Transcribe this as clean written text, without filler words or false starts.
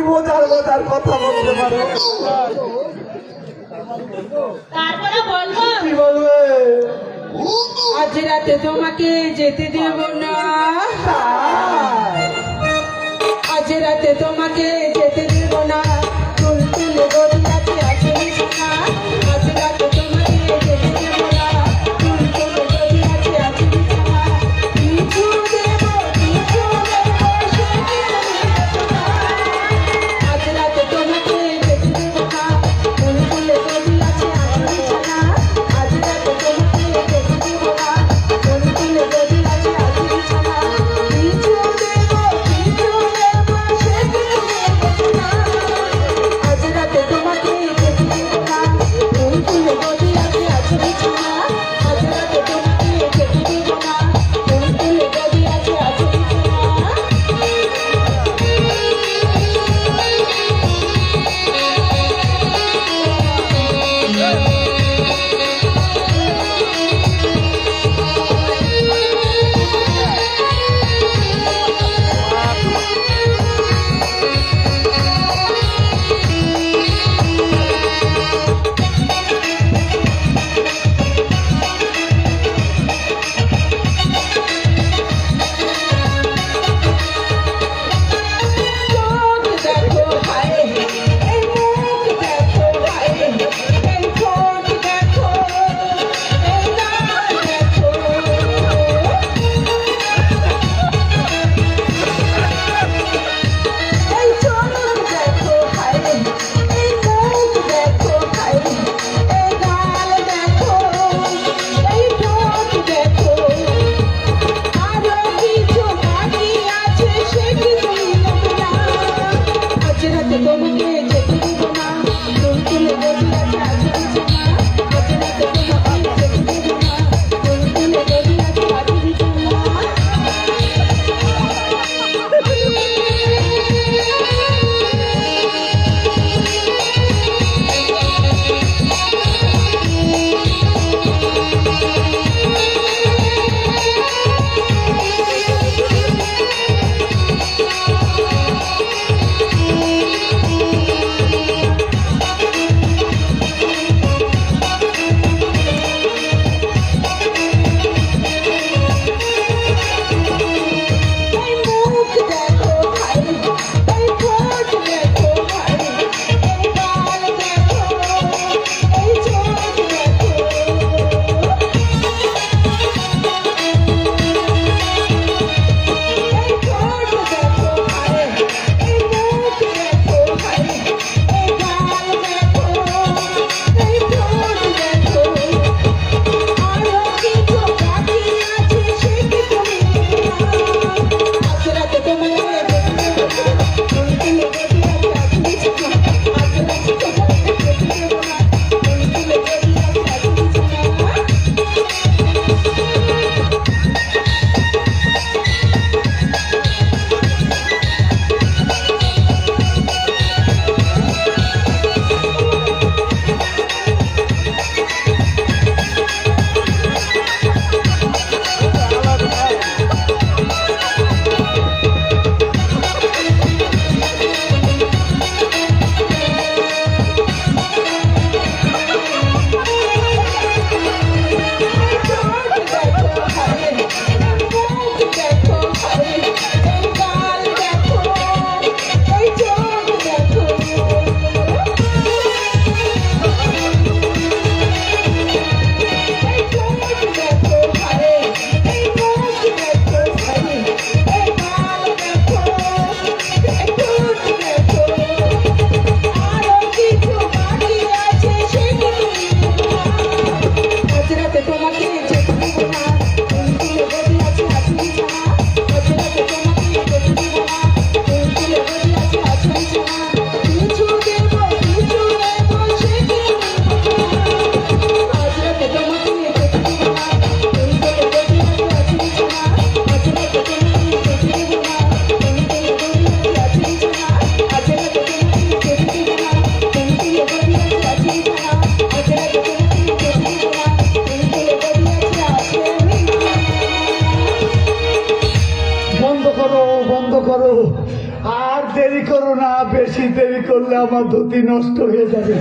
বোঝার বোঝার কথা বলতে পারো। তারপরে বলবো কি বলবে? আজ রাতে তোমাকে যেতে দেব না, আজ রাতে তোমাকে যেতে দেব না, তুলতুলে গড়িয়াতে আছে সোনা, আজ রাতে তোমাকে যেতে দেব না, তুলতুলে গড়িয়াতে আছে সোনা, কিছু দেব সোনা, আজ রাতে তোমাকে যেতে দেব না, তুলতুলে গড়িয়াতে আছে সোনা, আজ রাতে তোমাকে যেতে দেব না, তুলতুলে গড়িয়াতে আছে সোনা। করো, বন্ধ করো। আর দেরি করো না, বেশি দেরি করলে আমার ধুতি নষ্ট হয়ে যাবে।